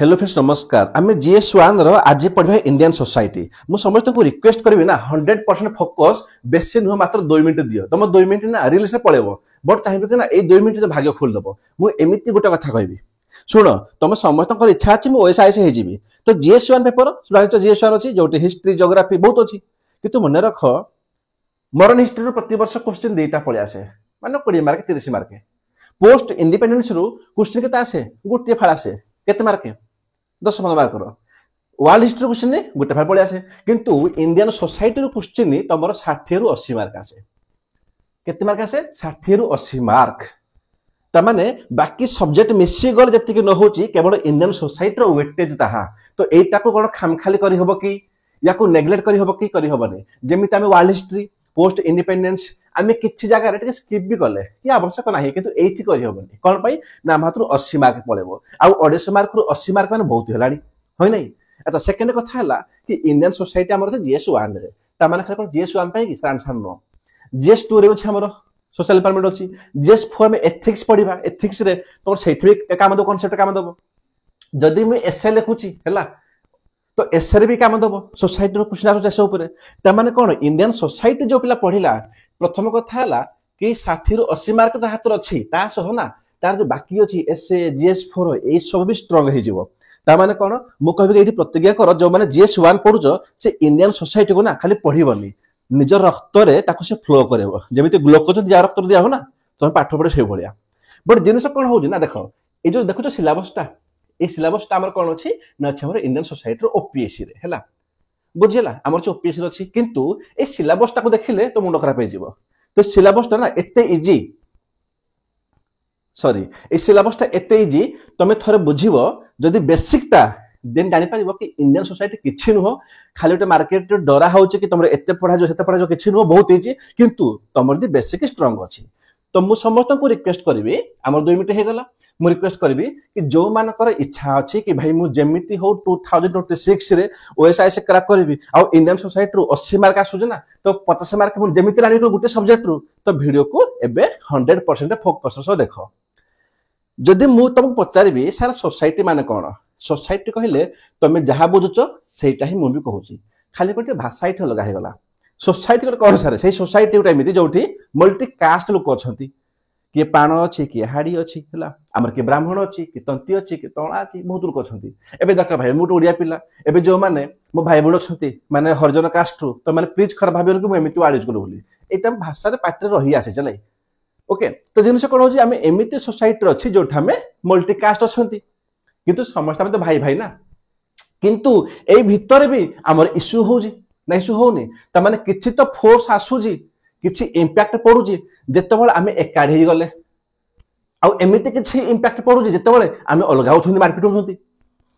Hello friends नमस्कार आम GS1 आज पढ़ा इंडियन सोसाइटी मु समस्त को रिक्वेस्ट करी ना 100% फोकस बेसी नुह मात्र 2 मिनिट दियो तुम 2 मिनिट ना रील से पळेबो बट चाहिए कि ना ए 2 मिनिट भाग्य खोल दबो मु एमिति गोटे कथा कहबी सुन तुम समस्त इच्छा अछि मु ओएसआईएस हे जिवि तो GS1 पेपर सुनाइछ GS1 अछि जोटे हिस्ट्री ज्योग्राफी बहुत अछि किंतु मन रख मॉडर्न हिस्ट्री प्रति वर्ष क्वेश्चन देटा पळे आसे माने 20 मार्क 30 मार्क पोस्ट इंडिपेंडेंस रु क्वेश्चन केता आसे गोटे फाळ आसे केते mark 10 mark world history question गोटे फाळ पळे आसे किंतु इंडियन सोसाइटी रो क्वेश्चन तमर 60 रु 80 मार्क आसे केते मार्क आसे 60 रु 80 मार्क तमाने बाकी सब्जेक्ट मिसी गल जति न होची केवल इंडियन सोसाइटी रो वेटेज ताहा तो एटा को कोन खामखाली करी हबो कि या को नेग्लेक्ट करी हबो कि करी हबने जेमिति आमे वर्ल्ड हिस्ट्री पोस्ट इंडिपेंडेंस आमे किछि जगह रे स्किप भी करले कि आवश्यक नाही किंतु एठी करी हबनी कोन पई ना मात्र 80 मार्क पळेबो आ 150 मार्क रु 80 मार्क माने बहुत हेलाडी होय नै अच्छा सेकंड कथा हला कि इंडियन सोसाइटी हमर GS1 रे ता माने खाली GS1 पई कि आंसर नो GS2 रे अछि हमर सोशल डिपार्टमेंट अछि GS4 में एथिक्स पढिबा एथिक्स रे तोर सेठी काम दो कांसेप्ट काम दबो जदी मैं एसे लिखुची हला तो एसरे भी काम दबो सोसाइटी रो क्वेश्चन आसे ऊपर त माने कोन इंडियन सोसाइटी जो पिला पढिला प्रथम कथा हला कि 60 रु 80 मार्क तो हाथ अछि ता सह ना तार जो बाकी अछि एसए GS4 ए सब भी स्ट्रांग हे जिवो ता माने कोन मु कहबी एठी प्रतिज्ञा कर जो माने GS1 पढुजो से इंडियन सोसाइटी को ना खाली पढिबनी निज रक्त रे ताको से फ्लो करेबो जेमिति ग्लूकोज दिया रक्त दिया हो ना तो पाठ पढे से भलिया बट जिनस कोन हो ना देखो ए जो देखो सिलेबसटा ए सिलेबसटा हमर कोन अछि ना अछि हमर इंडियन सोसाइटी रो ओपीएससी रे हला बुझिला हमर छ ओपीएससी रो अछि किंतु ए सिलेबसटा को देखिले तो मुंड खराब हे जिवो तो सिलेबसटा ना एते इजी सॉरी ए सिलेबसटा एते इजी तमे थरे बुझिबो जदी बेसिकटा देन जानि पारिबो कि इंडियन सोसाइटी किछि नुह खाली ओटे मार्केट डरा होउचे कि तमरे एते पढा जो सेते पढा जो किछि नुह बहुत इजी किंतु तमर दी बेसिक स्ट्रांग अछि तो मु समस्त को रिक्वेस्ट करबी हमर 2 मिनिट हे गला मु रिक्वेस्ट करबी कि जो मानकर इच्छा अछि कि भाई मु जेमिति हो 2026 रे ओएसआईएस क्रैक करबी आ इंडियन सोसाइटी रो 80 मार्क आसु ना तो 50 मार्क मु जेमिति लानी गुटे सब्जेक्ट रो तो वीडियो को एबे 100% फोकस सो देखो जदि मु तुमको पचारिबी सारा सोसाइटी माने कोन सोसाइटी कहले तमे जहा बुझुचो सेटा ही मु भी कहूची खाली कोटे भाषा इठ लगा हे गला सोसाइटी कोन सारे से सोसाइटी उटा एमिति जोठी मल्टी कास्ट लोक अछंती कि पाण अछि कि हाडी अछि हला हमर के ब्राह्मण अछि कि तंती अछि कि तणा अछि बहुत लोक अछंती एबे देख भाई मु ओडिया पिला एबे जो माने मो भाई बण अछंती माने हरजन कास्ट रो तो माने प्लीज खराब भाबियो कि मु एमिति वालिज करू बोली एटा भाषा रे पाटे रही आसे चले ओके तो जिनस कोन होजी हमें एमिति सोसाइटी अछि जोठा में मल्टी कास्ट अछंती किंतु समस्त हम तो भाई भाई ना किंतु ए भीतर भी हमर इश्यू होजी ना इश्यू होनी त माने किछि तो फोर्स आसुजी किछि इंपैक्ट पडुजी जेतेबेले आमे एकाडी हे गले आ एमिति किछि इंपैक्ट पडुजी जेतेबेले आमे अलगा होछुनी मारपीट होछुनी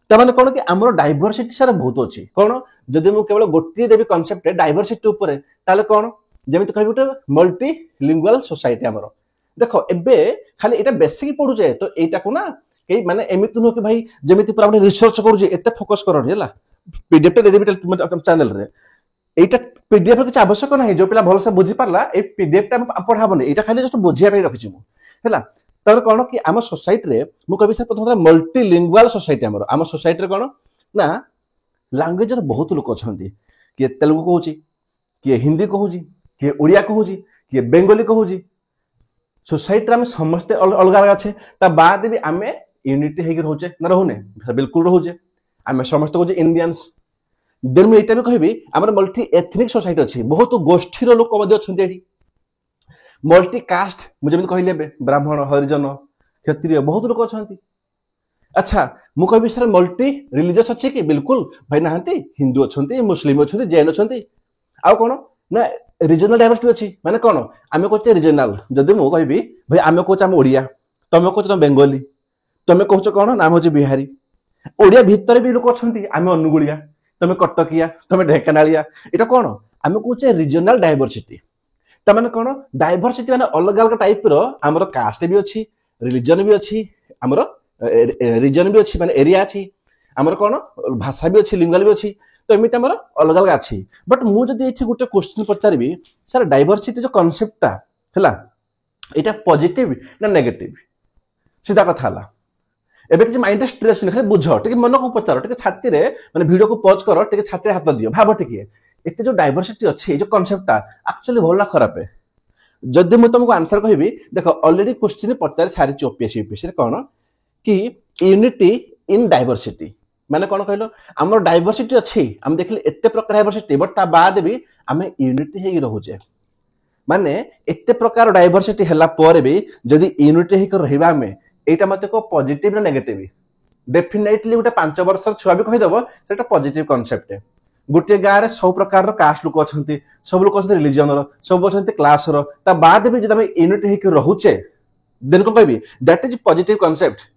त माने कोन कि हमर डाइवर्सिटी सारा बहुत अछि कोन जदि मु केवल गोटी देबी कांसेप्ट डाइवर्सिटी ऊपर ताले कोन जेमिति कहबी उटे मल्टी लिंगुअल सोसाइटी हमर देखो एबे खाली एटा बेसिक पडुजे तो एटा को ना के माने एमिति न कि भाई जेमिति पर हमने रिसर्च करू जे एते फोकस करनी हला पीडीएफ दे देबी चैनल रे एटा पीडीएफ के आवश्यक नाही जो पिला भलो से बुझी पारला ए पीडीएफ टा पढाबने एटा खाली जस्ट बुझिया पई रखिछि मु हला तर कोन कि हम सोसाइटी रे मु कबि सर प्रथम मल्टी लिंगुअल सोसाइटी हम सोसाइटी रे कोन ना लैंग्वेज रे बहुत लोक अछंती के तेलुगु कहूची के हिंदी कहूची के ओडिया कहूची के बेंगली कहूची सोसाइटी रे हम समस्त अलग अलग अछि ता बाद भी हमें यूनिटी हेगे रहउचे न रहउने बिल्कुल रहउचे हमें समस्त को इंडियंस देन में एटा भी कहबी हमर मल्टी एथनिक सोसाइटी अछि बहुत गोष्ठी रो लोक मध्ये अछंती एठी मल्टी कास्ट मुझे भी कहले बे ब्राह्मण हरिजन क्षत्रिय बहुत लोक अछंती अच्छा मु कहबी सर मल्टी रिलीजियस अछि कि बिल्कुल भाई नाहंती हिंदू अछंती मुस्लिम अछंती जैन अछंती आ कोन ना रीजनल डाइवर्सिटी अछि माने कोन आमे कोचे रीजनल जदि मु कहबी भाई आमे कोच हम ओडिया तमे कोच त बेंगली तमे कहछ कोन नाम होची बिहारी ओडिया भीतर भी लोक अछंती आमे अनुगुलिया तमे कटकिया तमे ढेकनालिया एटा कोन आमे कोचे रीजनल डाइवर्सिटी त माने कोन डाइवर्सिटी माने अलग अलग टाइप रो हमर कास्ट भी अछि रिलीजन भी अछि हमर रीजन भी अछि माने एरिया अछि हमर कोन भाषा भी अछि लिंगुअल भी अछि तो एमिति हमर अलग अलग अछि बट मु जदी एठी गुटे क्वेश्चन पचारबी सर डाइवर्सिटी जो कांसेप्टटा हला एटा पॉजिटिव ना नेगेटिव सीधा कथा हला एबे किसी माइंड स्ट्रेस नहीं खाली बुझ टिके मन को पचार टिके छाती रे माने वीडियो को पॉज करो टिके छाती हाथ दियो भाबो टिके एते जो डाइवर्सिटी अछि जो कांसेप्टटा एक्चुअली भल ना खराब है जदि मु तुमको आंसर कहबी देखो ऑलरेडी क्वेश्चन पचार सारी ओपीएससी यूपीएससी कोन कि यूनिटी इन डाइवर्सिटी माने कोन कहलो हमर डाइवर्सिटी अछि हम देखले एते प्रकार डाइवर्सिटी बट ता बाद भी हमें यूनिटी हे रहउचे माने एते प्रकार डाइवर्सिटी हला पर भी जदि यूनिटी हे रहिबा में एटा मते को पॉजिटिव ना नेगेटिव डेफिनेटली गोटे 5 वर्ष छुआ भी कहि देबो सेटा पॉजिटिव कांसेप्ट है गोटे गाँ रे सब प्रकार कास्ट लोक अछंती सब लोक अछंती रिलीजन रो सब अछंती क्लास रो ता बाद भी जदि हम यूनिटी हे रहउचे देन को कहबी दैट इज पॉजिटिव कांसेप्ट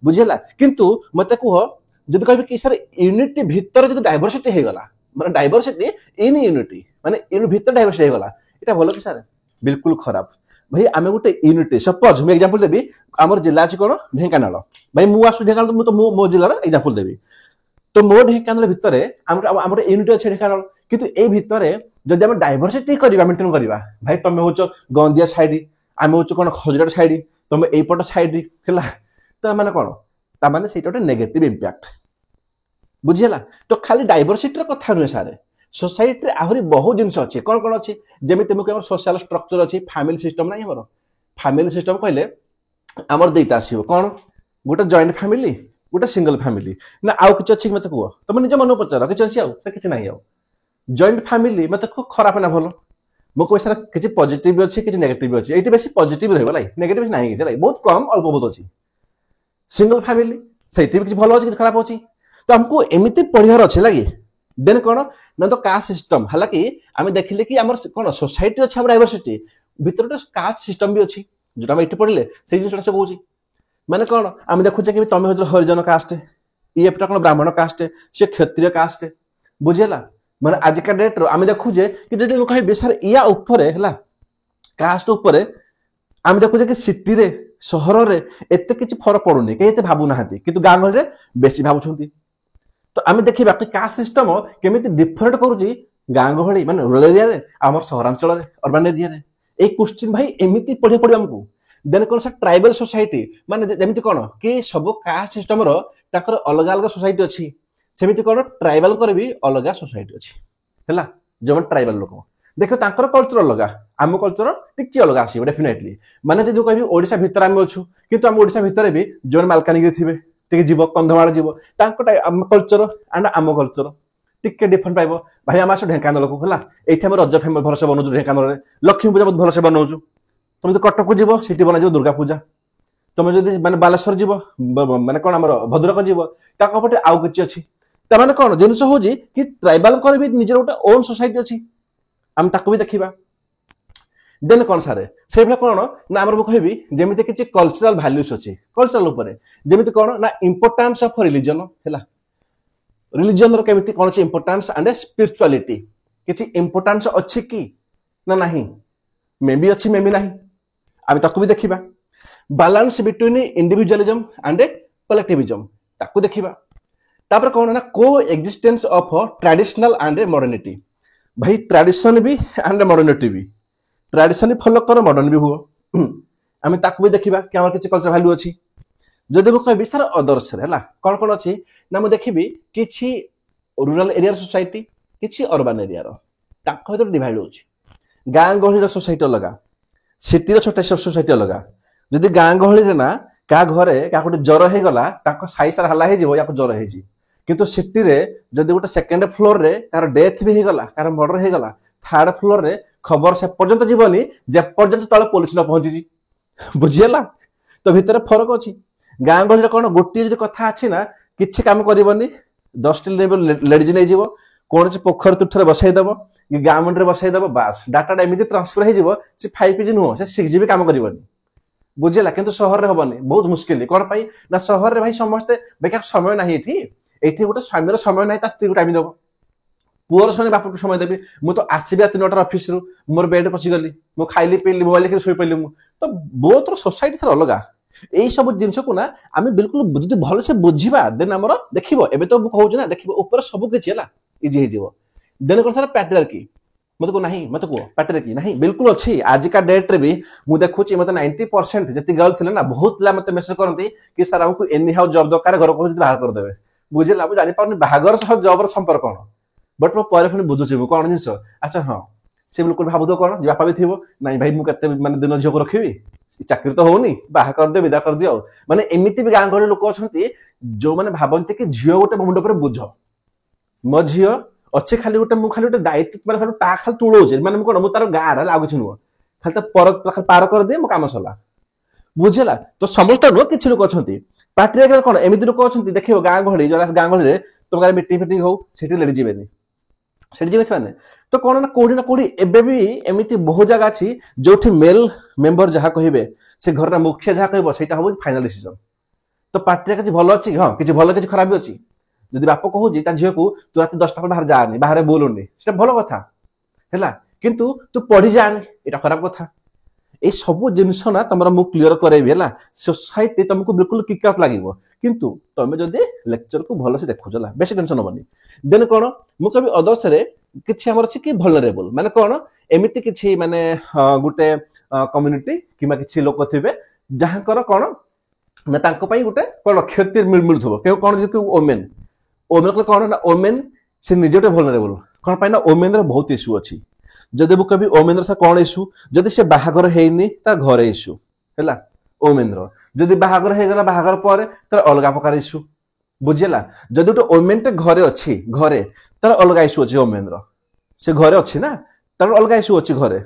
बुझिला किंतु मते को जदि कहबी कि सर यूनिटी भीतर जदि डाइवर्सिटी हे गला माने डाइवर्सिटी इन यूनिटी माने इन भीतर डाइवर्सिटी हे गला एटा भलो कि सर बिल्कुल खराब भाई आमे गोटे यूनिटी सपोज मैं एग्जांपल देबी हमर जिल्ला अछि कोन ढेंकानाल भाई मु आसु ढेंकानाल तो मो जिल्ला रो एग्जांपल देबी तो मो ढेंकानाल भितरे हमर यूनिटी अछि ढेंकानाल किंतु ए भितरे जदि हम डाइवर्सिटी करबा मेंटेन करबा भाई तमे होचो गंदिया साइड आमे होचो कोन खजराट साइड तमे एई पट साइड हला तो माने कोन ता माने सेटा गोटे नेगेटिव इंपैक्ट बुझिला तो खाली डाइवर्सिटी रो कथा नुहे सारे सोसाइटी रे आहुरी बहुत जिंस अछि कोन कोन अछि जेमि तेमु के सोशल स्ट्रक्चर अछि फैमिली सिस्टम नै हमर फैमिली सिस्टम कहले हमर देटा आसीबो कोन गोटे जॉइंट फैमिली गोटे सिंगल फैमिली ना आउ किछ अछि मते को तमे निज मन पचार किछ अछि आउ से किछ नै आउ जॉइंट फैमिली मते को खराब ना भलो मो को सारा किछ पॉजिटिव अछि किछ नेगेटिव अछि एटी बेसी पॉजिटिव रहबो लाई नेगेटिव नै किछ लाई बहुत कम अल्प बहुत अछि सिंगल फैमिली सेठी किछ भलो अछि किछ खराब अछि तो हमको एमिति पढियार अछि लागि देन कोन न तो कास्ट सिस्टम हालांकि आमे देखिले कि हमर कोन सोसाइटी अछि हमर डाइवर्सिटी भीतर तो कास्ट सिस्टम भी अछि जोटा हम एठी पढिले सेही जिसटा से कहूची माने कोन आमे देखु जे कि तमे हो हरिजन कास्ट ई एपटा कोन ब्राह्मण कास्ट से क्षत्रिय कास्ट बुझिला माने आज का डेट रो आमे देखु जे कि जदि लोक कहि बेसार इया ऊपर हैला कास्ट ऊपर आमे देखु जे कि सिटी रे शहर रे एते किछि फरक पडुनी के एते भाबु नाहंती किंतु गां घर रे बेसी भाबुछंती तो आमे देखिबा कि कास्ट सिस्टम केमिति डिफरेंट करूची गां गहली माने रूरल एरिया रे हमर शहरांचल रे अर्बन एरिया रे ए क्वेश्चन भाई एमिति पढे पडि हमकु देन कोन सा ट्राइबल सोसाइटी माने जेमिति कोन कि सब कास्ट सिस्टम रो ताकर अलग अलग सोसाइटी अछि सेमिति कोन ट्राइबल कर भी अलग सोसाइटी अछि हैला जवन ट्राइबल लोक देखो ताकर कल्चर अलग आम कल्चर टिके अलग आसी डेफिनेटली माने जदि कहबी ओडिसा भितर आमे अछु किंतु हम ओडिसा भितर भी जवन मालकानगिरी थिबे टिके जीव कंधमाल जीव तांको आम कल्चर एंड आम कल्चर टिके डिफरेंट पाइबो भाई हम आसो ढेंकानाल को हला एठी हम रज फेमस भरसे बनौजु ढेंकानाल रे लक्ष्मी पूजा बहुत भरसे बनौजु तुम तो कटक को जीव सिटी बना जीव दुर्गा पूजा तुम जदि माने बालेश्वर जीव माने कोन हमर भद्रक जीव ताको पटे आउ किछि अछि त माने कोन जिनस होजी कि ट्राइबल कर भी निजर गोटे ओन सोसाइटी अछि हम ताको भी देखिबा देन कोन सारे से भला कोन ना हमर कहबी जेमिति किछि कल्चरल वैल्यूज अछि कल्चरल ऊपर जेमिति कोन ना इंपोर्टेंस ऑफ रिलीजन हैला रिलीजन रो केमिति कोन अछि इंपोर्टेंस एंड स्पिरिचुअलिटी किछि इंपोर्टेंस अछि कि ना नाही मे बी अछि मे बी नाही आबे ताको भी देखिबा balance between individualism and collectivism ताको देखिबा तापर कोन ना को existence of traditional and modernity भाई ट्रेडिशन भी एंड मॉडर्निटी भी ट्रेडिशन फॉलो कर मॉडर्न भी हुआ आमे ताको भी देखिबा कि हमर किछि कल्चर वैल्यू अछि जदि को विस्तार अदर्श रे हला कोन कोन अछि ना मु देखिबी किछि रूरल एरिया सोसाइटी किछि अर्बन एरिया रो ताको भीतर डिवाइड होछि गां गहली रो सोसाइटी लगा सिटी रो छोटा सोसाइटी लगा जदि गां गहली रे ना का घरे का कोटे जर हे गला ताको साई सार हला हे जिवो याको जर हे जी किंतु सिटी रे जदि गोटे सेकंड फ्लोर रे कार डेथ भी हे गला कार मर्डर हे गला थर्ड फ्लोर रे खबर से पर्यंत जीवनी जे पर्यंत तळे पुलिस न पहुंची जी बुझियला तो भीतर फरक अछि गां गहली रे कोन गोटी जदि कथा अछि ना किछि काम करबनी 10 टी लेडीज नै जीवो कोन से पोखर तुठरे बसाई दबो कि गां मंडरे बसाई दबो बास डाटा एमिति ट्रांसफर हे जीवो से 5G नो से 6G काम करबनी बुझियला किंतु शहर रे होबनी बहुत मुश्किल कोन पाई ना शहर रे भाई समस्त बेका समय नाही एठी एठी गोटे स्वामीर समय नाही ता स्त्री को टाइम दबो पुअर समय बापू को समय देबी मु तो आसीबी 3टा ऑफिस रु मोर बेड पछि गली मु खाइली पेली मोबाइल के सोई पइली मु तो बहुत सोसाइटी थर अलगा एई सब जिंस को ना आमे बिल्कुल जदी भलो से बुझिबा देन हमर देखिबो एबे तो कहू ना देखिबो ऊपर सब किछि हला इजी हे जीवो देन कोन सारा पैट्रियार्की मत को नहीं मत को पाटे की नहीं बिल्कुल अच्छी आज का डेट रे भी मु देखुची मत 90% जति गर्ल थिले ना बहुत पिला मते मेसेज करंती कि सर हमको एनी हाउ जॉब दरकार घर को बाहर कर देबे बुझिला मु जानि पाउनी बाहागर सह जॉब र संपर्क कोन बट मो परे फुनी बुझुची मु कोन जिंस अच्छा हां से बिल्कुल भाबु तो कोन जे बापा भी थिबो नहीं भाई मु कते माने दिन झियो को रखिबी चाकरी तो होनी बाहा कर दे विदा कर दियो माने एमिति भी गां गळे लोक अछंती जो माने भाबंती कि झियो गोटे मुंड पर बुझ मो झियो अच्छे खाली गोटे दायित्व माने खाली ता खाली तुळोजे माने मु कोन मु तार गाडा लागु छि नु खाली त पर पार कर दे मो काम सला बुझला तो समस्त नो किछि लोक अछंती पार्टी रे कोन एमिति लोक अछंती देखियो गां गहळी जरा गां गहळी रे तुम गार मीटिंग फिटिंग हो सेठी लेडी जीवेनी सेठी जीवे माने तो कोन ना कोडी एबे भी एमिति बहु जगह अछि जोठी मेल मेंबर जहा कहिबे से घर रा मुख्य जहा कहबो सेटा हो फाइनल डिसीजन तो पार्टी रे किछि भलो अछि हां किछि भलो किछि खराब अछि जदि बाप कहूजी ता झियो को तू रात 10टा बाहर जानी बाहर बोलुनी सेटा भलो कथा हैला किंतु तू पढी जानी एटा खराब कथा ए सब जिंस ना तमरा मु क्लियर करेबी हैला सोसाइटी तुमको बिल्कुल किक अप लागिवो किंतु तमे जदि लेक्चर को भलो से देखुजला बेसी टेंशन होबनी देन कोन मु कभी अदर्स रे किछि हमर अछि कि वल्नरेबल माने कोन एमिति किछि माने गुटे कम्युनिटी किमा किछि लोक थिबे जहां कर कोन ना तांको पई गुटे कोन क्षति मिलथबो के कोन जे ओमेन को कोन ना ओमेन से निजेटे वल्नरेबल कोन पई ना ओमेन रे बहुत इश्यू अछि जदि बु कभी ओमेन रे कोन इश्यू जदि से बाहागर हेइनी ता घरे इश्यू हैला ओमेन रो जदि बाहागर हे गला बाहागर पर तर अलगा प्रकार इश्यू बुझिला जदि तो ओमेन ते घरे अछि घरे तर अलगा इश्यू अछि ओमेन रो से घरे अछि ना तर अलगा इश्यू अछि घरे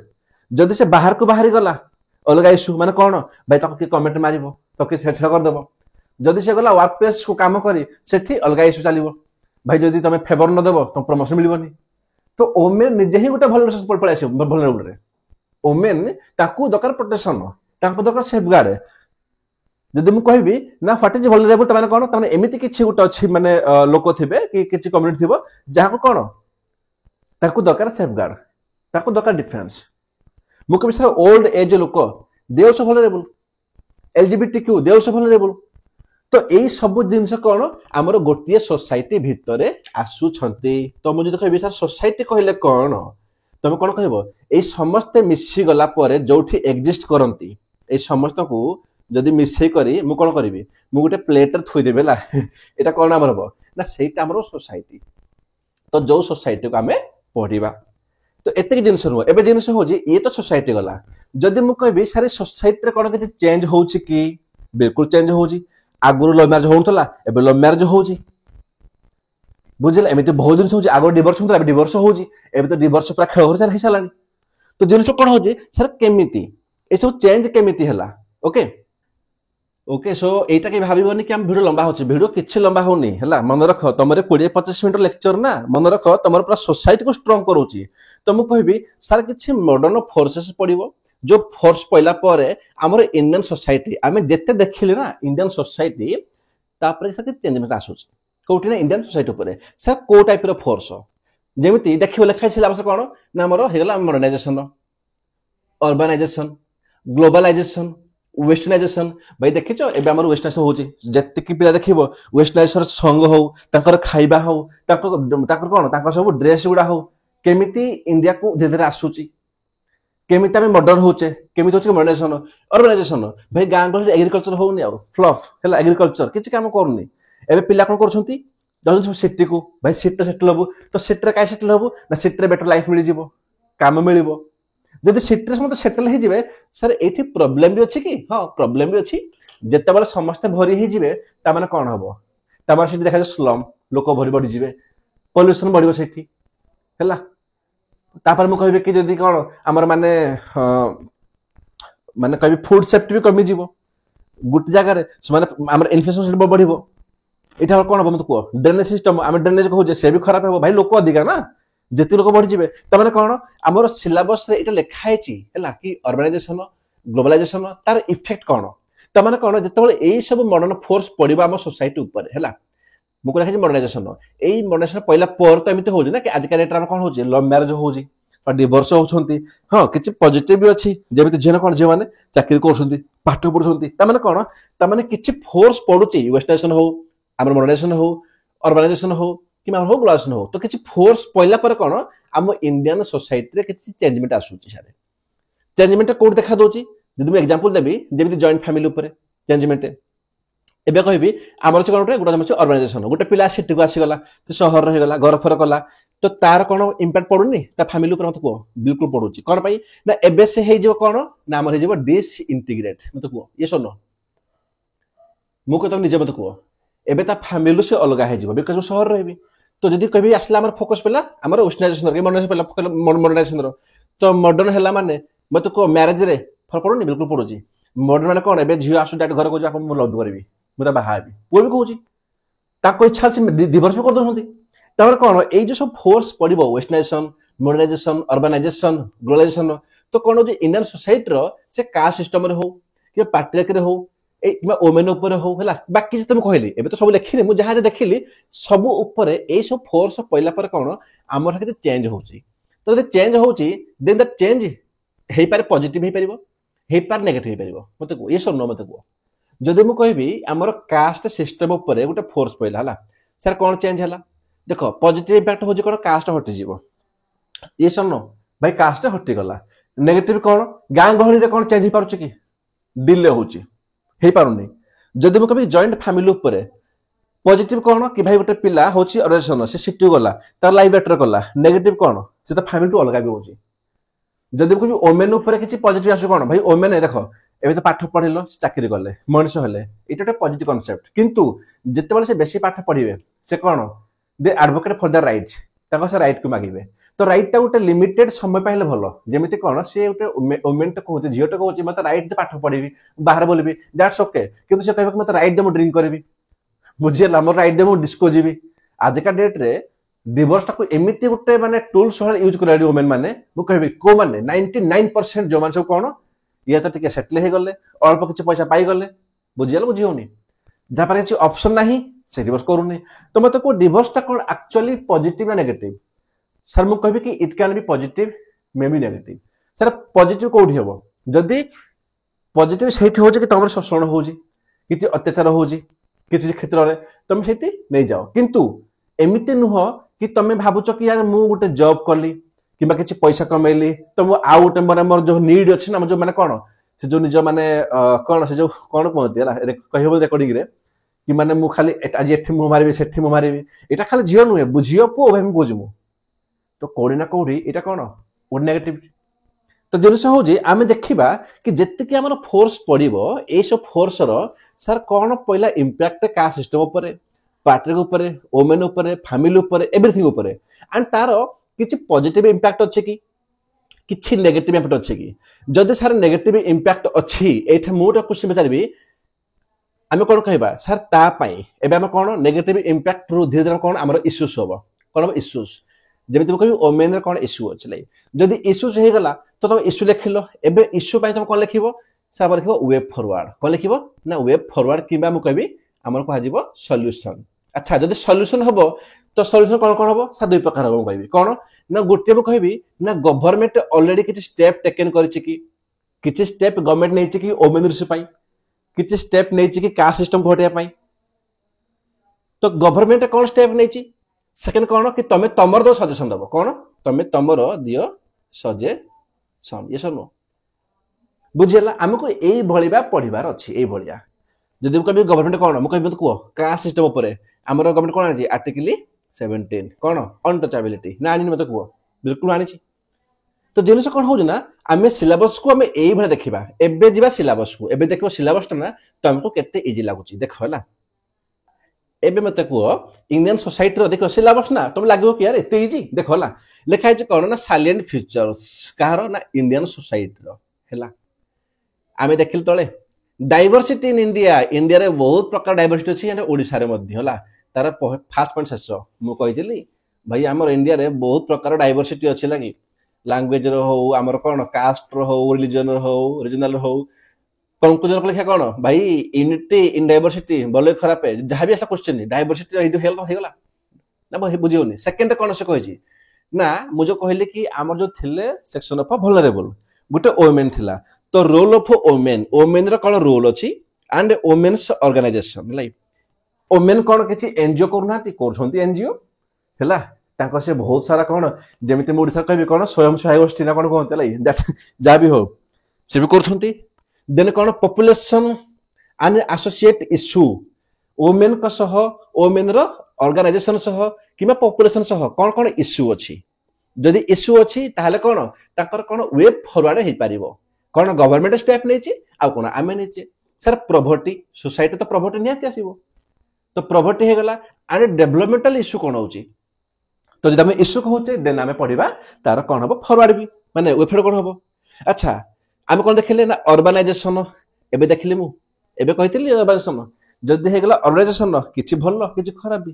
जदि से बाहर को बाहरी गला अलगा इश्यू माने कोन भाई ताको के कमेंट मारिबो तो के छेड़ कर देबो जदि से गला वर्क प्लेस को काम करी सेठी अलगा इश्यू चलिबो भाई जदि तमे फेवर न देबो तो प्रमोशन मिलबोनी तो ओमेन निजे ही गोटे भल पळे आसी वल्नरेबल रे ओमेन ताकू दरकार प्रोटेक्शन ताको दरकार सेफगार्ड जदि मु कहबी ना व्हाट इज वल्नरेबल त माने कोन त माने एमिति किछि गोटे अछि माने लोक थिबे कि किछि कम्युनिटी थिबो जहा को कोन ताकू दरकार सेफगार्ड ताकू दरकार डिफेंस मु कहबी सर ओल्ड एज लोक they also vulnerable LGBTQ they also vulnerable तो एई सब जिंस कोन हमर गोटिए सोसाइटी भितरे आसु छंती तो मु जदि कहबी सर सोसाइटी कहले कोन तमे कोन कहबो एई समस्त मिसी गला परे जोठी एग्जिस्ट करंती एई समस्त को जदि मिसै करी मु कोन करबी मु गोटे प्लेटर थोइ देबेला एटा कोन हमर हबो ना सेटा हमर सोसाइटी तो जो सोसाइटी को हमें पढिबा तो एते जिंस रो एबे जिंस हो जे ये तो सोसाइटी गला जदि मु कहबी सारे सोसाइटी रे कोन के चेंज होउची कि बिल्कुल चेंज होउची आगुर लव मैरिज होउतला एबे लव मैरिज होउची बुझिला एमिते बहुत दिन होउची आगो डिवोर्स होउतला एबे डिवोर्स होउची एबे तो डिवोर्स पूरा खेळ होर हे सालानी तो जिंस कोन होउची सर केमिति ए सब चेंज केमिति हला ओके ओके सो एटा के भाबिबोनी कि हम वीडियो लंबा होची वीडियो किछि लंबा होनी हला मन रख तमरे 20-25 मिनिट लेक्चर ना मन रख तमर पूरा सोसाइटी को स्ट्रांग करूची तो मु कहबी सर किछि मॉडर्न फोर्सेस पडिबो जो फोर्स पइला परे हमर इंडियन सोसाइटी आमे जेते देखिले ना इंडियन सोसाइटी तापर सके चेंजमेंट आसुची कोठी ना इंडियन सोसाइटी ऊपर सर को टाइप रो फोर्स जेमिति देखिबो लेखा छिला बस कोन ना हमर हेगला मॉडर्नाइजेशन अर्बनाइजेशन ग्लोबलाइजेशन वेस्टर्नाइजेशन भाई देखिचो एबे हमर वेस्टर्नाइजेशन होची जत्ते कि पिला देखिबो वेस्टर्नाइजेशन संग हो ताकर खाइबा हो ताकर कोन ताकर सब ड्रेस गुडा हो केमिति इंडिया को धीरे धीरे आसुची केमिति हम मॉडर्न होचे केमिति होचे मॉडर्नाइजेशन अर्बनाइजेशन भाई गां गहल एग्रीकल्चर होउनी आ फ्लफ हैला एग्रीकल्चर किछि काम करनी एबे पिला कोन करछंती जदि सिटी को भाई सिटी सेटल हबो तो सिटी रे काय सेटल हबो ना सिटी रे बेटर लाइफ मिलि जिवो काम मिलिबो जदि सिटी रे समस्त सेटल हे जिवे सर एठी प्रॉब्लम भी अछि कि हां प्रॉब्लम भी अछि जत्ते बेले समस्त भरी हे जिवे ता माने कोन हबो ता माने सिटी देखा स्लम लोक भरी बडी जिवे पोल्यूशन बडीबो सेठी हैला तापर मु कहबे कि जदि कोन हमर माने माने कहबी फूड सेफ्टी भी कमी जिवो गुट जगह रे माने हमर इन्फ्लेशन बडीबो एटा कोन हबो मत को ड्रेनेज सिस्टम हम ड्रेनेज कहू जे से भी खराब हबो भाई लोक अधिका ना जेति लोक बढ़ी जिवे त माने कोन हमर सिलेबस रे एटा लिखाइ छी हैला कि अर्बनाइजेशन ग्लोबलाइजेशन तार इफेक्ट कोन त माने कोन जते बेले एई सब मॉडर्न फोर्स पडिबा हम सोसाइटी ऊपर हैला मुको लिखाइ छी मॉडर्नाइजेशन एई मॉडर्नाइजेशन पहिला पर त एमिते होजी ना कि आज का डेट रा कोन होजी लव मैरिज होजी और डिवोर्स होछंती हां किछि पॉजिटिव भी अछि जेमिते जेना कोन जे माने चाकरी करछंती पाठ पढछंती त माने किछि फोर्स पडुची वेस्टर्नाइजेशन हो हमर मॉडर्नाइजेशन हो अर्बनाइजेशन हो कि हो ग्लोबलाइजेशन हो तो किसी फोर्स पड़ला पर कौन आम इंडियन सोसाइटी रे किसी चेंजमेंट आसूची सारे चेंजमेंट कोड देखा दउची जदि मैं एग्जांपल देबी जेमिति जॉइंट फैमिली ऊपर चेंजमेंट एबे कहबी आमर से कोन गोटे गोटे अर्बानाइजेशन गोटे पिला सिटी को आसीगला तो सहर रहीगला घर फर कला तो तार कौन इंपैक्ट पड़ुनी ता फैमिली ऊपर मत कह बिल्कुल पड़ुची कौन पाई ना एबे से हे जो कौन ना आमर हे जो डिसइंटीग्रेट मत कह ये सुन मु कहतो निजे मत कह एबे ता फैमिली से अलग हे जिवो बिकॉज़ सहर रहबी तो जदि कहबी आसला हमर फोकस पेला हमर वेस्टर्नाइजेशन रे मॉडर्नाइजेशन तो मॉडर्न हैला माने मत को मैरिज रे फरक पड़ुनी बिल्कुल पड़ुची मॉडर्न माने कोन एबे झियो आसु डाट घर को आप मु लव करबी मुझे बाहाबी पुआ भी कहूँ ताको इच्छा से डिवोर्स भी कर दौरान तापर कौन ये जो सब फोर्स पड़ो वेस्टर्नाइजेशन मॉडर्नाइजेशन अर्बानाइजेशन ग्लोबलाइजेशन तो कौन जो इंडियन सोसाइटी से कास्ट सिस्टम हो कि पाट्रियार्की हो कि ओमेन उपर हो बाकी तुम कहली एबे तो सब लिखिनी मुझे जहाँ देखिली सब उपर ये सब फोर्स पड़ला पर कौन आम चेंज हो तो चेंज हो देन दैट चेंज हो पारे पॉजिटिव हो पारे नेगेटिव हो पारे मत कह ये सब न मत कह जदि मु कहबी आमर कास्ट सिस्टम उपरे गोटे फोर्स पड़ला है सर कौन चेंज है देख पॉजिटिव इंपैक्ट हो कौन कास्ट हटिज ये सब न भाई कास्ट हटिगला नेगेटिव कौन गाँ गहली में कौन चेंज हो पार्छ कि डिले हो पारुनी जदि मु कहबी जॉइंट फैमिली उपरे पॉजिटिव कौन कि भाई गोटे पिला होची ऑर्गनाइजेशन से सिटी गला तार लाइफ बेटर कला नेगेटिव कौन से तो फैमिली टू अलग भी हो जदि कहबी ओमेन उपर किसी पॉजिटिव आसु कौन भाई ओमेन देख एबे तो पाठ पढ़िल चाकरी कले मनुष्य हेले ये गोटे पॉजिटिव कॉन्सेप्ट किंतु जितेबाला से बेसी पाठ पढ़िबे से कौन दे एडवोकेट फॉर द राइट्स ताको से राइट को मागिबे तो राइट टा गोटे लिमिटेड समय पाइले भलो जेमिति कौन से गोटे वुमेन टा कहूचे झियो टा कहूचे मते राइट दे पाठ पढ़िबी बाहर बोलबी दैट्स ओके किंतु से कहबे मते राइट दे मु ड्रिंक करबी बुझियला मोर राइट दे मु डिस्को जीबी आज का डेट रे डिवोर्स टाको एमिति गोटे माने टूल्स वाला यूज करले वुमेन माने मु कहबी को माने 99% जो माने सब कौन ये तो टिके सेटल हो गले अल्प किसी पैसा पाई गले बुझियाल बुझी होनी जहाँ पर किसी ऑप्शन नहीं से डिवोर्स करूनी तो मत को डिवोर्स टा कौन एक्चुअली पॉजिटिव या नेगेटिव सर मु कहबी कि it can be positive may be negative sir positive कोठी हबो जदी पॉजिटिव सेठी हो कि तुम शोषण हो किसी अत्याचार हो किसी क्षेत्र में तुम सेठी नहीं जाओ किंतु एमिति नुह कि तुम भावुच कि यार मु गोटे जॉब कली कि किसी पैसा कमेली तो आउ गोटे मैंने मोर जो नीड अच्छी ना जो मैंने कौन से जो निज मैंने कौन से जो कौन कहते कह रेकर्डिंग रे कि मैंने मु खाली आज एठी मु मारिबी सेठी मु मारिबी एटा खाली झियो नुहे बुझियो पुओ भाई बुझ मु तो कोड़ी ना कोड़ी एटा कौन वो नेगेटिव तो जिनस हो आम देखा कि जितकी आम फोर्स पड़ो ये सब फोर्स सर कौन पहला इंपैक्ट का सिस्टम उपर पार्टनर उपर वुमेन उपर फैमिली उपर एवरीथिंग उपर एंड तार किसी पॉजिटिव इंपैक्ट अच्छे कि किसी नेगेटिव इंपैक्ट अच्छे कि जदि सर नेगेटिव इंपैक्ट अच्छी एठे मुझे क्वेश्चन पचारि आम कौन कहबा सर तापाई एबे आम कौन नेगेटिव इंपैक्ट रु धीरे धीरे कौन आमर इश्यूज हम कौन हम इश्यूज जब तुम कह ओमेन कौन इश्यू अच्छे लाइक जदि इश्यूज हो गला तो तुम इश्यू लिखिल एबे इश्यू तुम कौन लिख सर लिख वे फॉरवर्ड कौन लिख ना वे फॉरवर्ड कि कहि आम कह सॉल्यूशन अच्छा जदि सॉल्यूशन हम तो सॉल्यूशन कौन कौन हम सर दुई प्रकार हम कहि कौन ना गोटे कहबी ना गवर्नमेंट ऑलरेडी किसी स्टेप टेकन किसी स्टेप गवर्नमेंट नहीं कि ओमेन इश्यू पाई किसी स्टेप नहीं कि कास्ट सिस्टम को हटाई तो गवर्नमेंट कौन स्टेप नहीं सेकेंड कौन कि तुम तुम दो सजेसन दब कौन तुम तुम दियो सजेसन ये सब बुझीगला आमको यही भाया पढ़ार अच्छी यही भाया जब कह गवर्नमेंट कौन मुझे कह कह कास्ट सिस्टम उपर आम गवर्नमेंट कौन आनी आर्टिकल 17 कौन अनटचेबिलिटी ना आनी मत कह बिल्कुल आनी तो जिनस कौन हो आम सिलेबस को आम यही भाई देखा एबे जा सिलेबस को एबे देख सिलेबस टा ना तुमको केते इजी लगुच देख है एबे मत कह इंडियन सोसाइटी देख सिलेबस ना तुम लगे कि यार एत इजी देख है लिखाई कौन ना साइलेंट फ्यूचर्स कहार ना इंडियन सोसाइटी है आम देखिल तले डाइवर्सिटी इन इंडिया इंडिया रे बहुत प्रकार डाइवर्सिटी अच्छी ओडिशा रे मध्य होला तार फास्ट पॉइंट शेष मुझे भाई आमर इंडिया रे बहुत प्रकार डाइवर्सिटी अच्छी लगी लैंग्वेज हो आमर कौन कास्ट हो रिलीजन हो रीजनल हो कंक्लूजन लिखा कौन भाई यूनिटी इन डाइवर्सिटी भले खराब जहाँ भी आसा क्वेश्चन डाइवर्सिटी होगा ना बुझे सेकेंड कौन से कही ना मुझे कहली कि आमर जो थे सेक्शन ऑफ वल्नरेबल गोटे वुमेन थिला तो रोल ऑफ वुमेन वुमेन रो कौन रोल अच्छी and women's organization like women कौन किसी एनजीओ करना एनजीओ हैला तांको से बहुत सारा कोन जेमिति मु ओडिसा कहबी कोन स्वयं सहायक गोष्ठी ना कोन कहते लाई दैट जा भी हो से भी करछंती देन कोन population and associate issue women का सह वुमेन रो ऑर्गेनाइजेशन सह किबा पॉपुलेशन सह कोन कोन इश्यू अछि जदि इश्यू अछि ताहले कोन ताकर कोन वे फॉरवर्ड हे पारिबो कोन गवर्नमेंट स्टेप नै छि आ कोन आमे नै छि सर प्रॉपर्टी सोसाइटी तो प्रॉपर्टी नियति आसीबो तो प्रॉपर्टी हे गला एंड डेवलपमेंटल इश्यू कोन होछि तो जब आम इश्यू कहूचे देन आम पढ़ा तार कौन हम फरवर्ड भी माने वेबसाइट कौन हम अच्छा आम कौन देखिले ना अर्बानाइजेशन एबे देखिले मु एबे कहितली अर्बानाइजेशन जदी हे गला अर्बानाइजेशन किछि भलो किछि खराब भी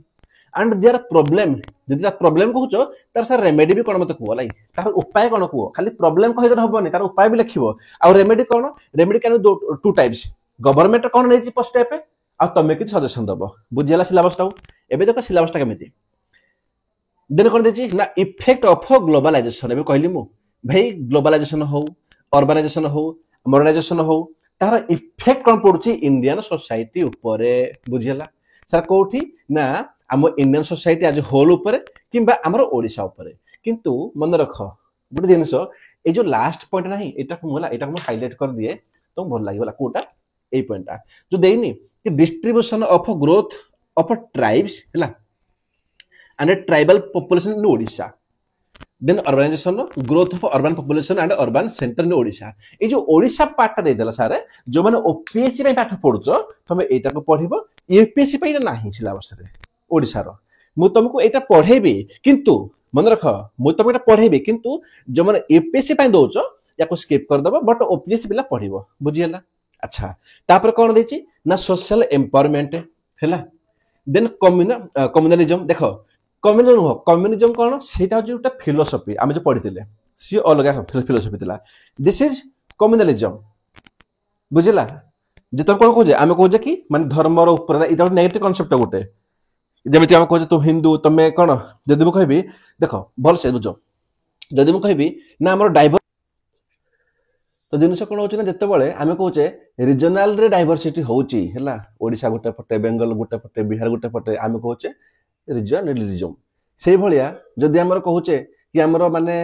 एंड देयर प्रॉब्लम जदी ता प्रॉब्लम कहूचो तार सर रेमेडी भी कोन मते को लाई तार उपाय कोन को खाली प्रॉब्लम कहि देर हबनी तार उपाय भी लिखिबो आ रेमेडी कोन remedy can two types government कोन नै छि फर्स्ट स्टेप आ तमे कि सजेशन दबो बुझियाला सिलेबस टा एबे देखो सिलेबस टा केमिति देन कोन देछि ना इफेक्ट ऑफ ग्लोबलाइजेशन एबे कहली मु भाई ग्लोबलाइजेशन हो अर्बानाइजेशन हो मॉडर्नाइजेशन हो तार इफेक्ट कोन पडुछि इंडियन सोसाइटी ऊपर बुझियाला सर कोठी ना हम इंडियन सोसाइटी आज होल ऊपर किबा हमर ओडिसा ऊपर किंतु मन रख गुड जिंस ए जो लास्ट पॉइंट नाही एटा को हाईलाइट कर दिए तो भल लागला कोटा ए पॉइंटटा जो देइनी कि distribution of growth of tribes हला and a tribal population in Odisha. Then urbanization, growth of urban population and urban center in Odisha. ये जो ओडिशा पार्ट टा देदेला सारे जो माने ओपीएससी पे पाठ पढुचो तमे एटा को पढिबो यूपीएससी पे नाही सिलेबस रे ओडिसा रो मु तुमको एटा पढेबी किंतु मन रख मु तुमको एटा पढेबी किंतु जो माने यूपीएससी पे दोचो याको स्किप कर दबो बट ओपीएससी पिला पढिबो बुझियला अच्छा तापर कोन देछि ना सोशल एम्पावरमेंट हैला देन कम्युनलिज्म देखो कम्युनिज्म कौन सेटा जोटा फिलोसफी आमे जो पढ़िथिले सी अलग फिलोसफी थिला दिस इज कम्युनलिज्म बुझिला जे तुम कोन कोजे आमे कोजे कि माने धर्म रो ऊपर इटा नेगेटिव कांसेप्ट गोटे जेमिति आमे कोजे तुम हिंदू तमे कोन जदि मु कहबी देखो भल से बुझो जदि मु कहबी ना हमर डाइवर तो जिनस कोन होची ना जत्ते बेले आमे कोचे रीजनल रे डाइवर्सिटी होची हैला ओडिसा गुटे फटे बेंगल गुटे फटे बिहार गुटे फटे आमे कोचे रीजनलिज्म से भलिया जदि हमर कहूचे कि हमर माने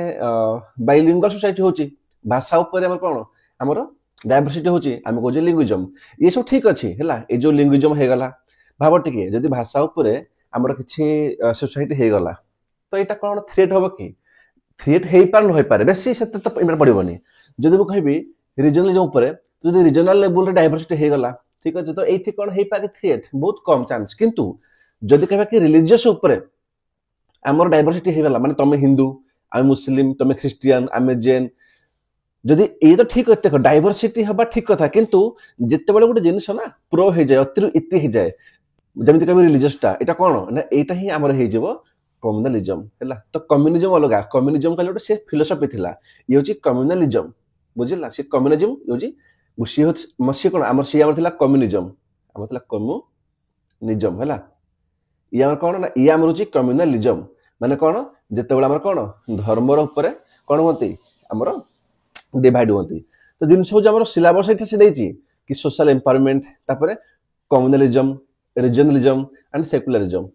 बाइलिंगुअल सोसाइटी होची भाषा ऊपर हमर कोन हमर डाइवर्सिटी होची आमे कोजे लिंग्विज्म ये सब ठीक अछि हैला ए जो लिंग्विज्म हे गला भाबो टिके जदि भाषा ऊपर हमर किछि सोसाइटी हे गला तो एटा कोन थ्रेट होबो कि थ्रेट हे पार न होय पारे बेसी सेते तो इमर पड़िबोनी जदि मु कहबी रीजनलिज्म ऊपर जदि रीजनल लेवल रे डाइवर्सिटी हे गला ठीक अछि तो एठी कोन हे पारे थ्रेट बहुत कम चांस किंतु जदि कहबा कि रिलीजियस ऊपर हमर डाइवर्सिटी हे गला माने तमे हिंदू आ मुस्लिम तमे क्रिश्चियन आमे जैन जदि ए तो ठीक होते डाइवर्सिटी हबा ठीक कथा किंतु जत्ते बेले गुटे जिनिस ना प्रो हे जाय अतिर इति हे जाय जेमिति कहबी रिलीजियस टा एटा कोन ना एटा ही हमर हे जेबो कम्युनलिज्म हैला तो कम्युनिज्म अलगा कम्युनिज्म कहले से फिलोसफी थिला ये होची कम्युनलिज्म बुझिला से कम्युनिज्म होची गुसी हो मसी कोन हमर से हमर थिला कम्युनिज्म हमर थिला कम्युनिज्म हैला ये हमर कोन ना ये हमर होची कम्युनलिज्म माने कोन जत्ते बेले हमर कोन धर्म रो ऊपर कोन होती हमर डिवाइड होती तो दिन सब जो हमर सिलेबस एटा से देछि कि सोशल एम्पावरमेंट तापरे कम्युनलिज्म रीजनलिज्म एंड सेकुलरिज्म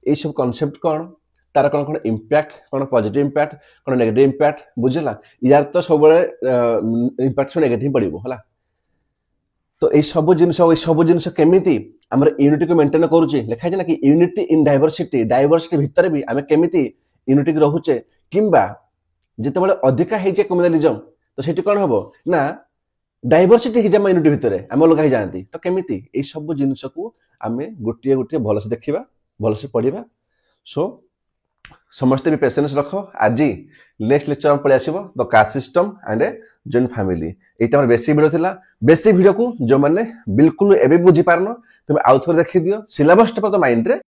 ये सब कांसेप्ट कोन तार कोन कोन इंपैक्ट कोन पॉजिटिव इंपैक्ट कोन नेगेटिव इंपैक्ट बुझला यार तो सब इंपैक्ट से नेगेटिव पड़िबो हला तो ए सब जिंस केमिति हमर यूनिटी को मेंटेन करूचे लिखा छै ना कि यूनिटी इन डाइवर्सिटी भितर भी हमें केमिति यूनिटी के रहूचे किंबा जते बेले अधिका हे जे कम्युनलिज्म तो सेठी कोन हबो ना डाइवर्सिटी हि जमा यूनिटी भितर हम लोग ही जानती तो केमिति ए सब जिंस को हमें गोटिए भल से देखिबा भल से पढ़िबा सो समस्त भी पेशेंस रखो आज नेक्स्ट लेक्चर में पळे आसीबो the caste system and joint family एटा हमर बेसिक वीडियो थिला बेसिक वीडियो को जो माने बिल्कुल एबे बुझी पारनो तुम आउथर देखि दियो सिलेबस टा तो माइंड रे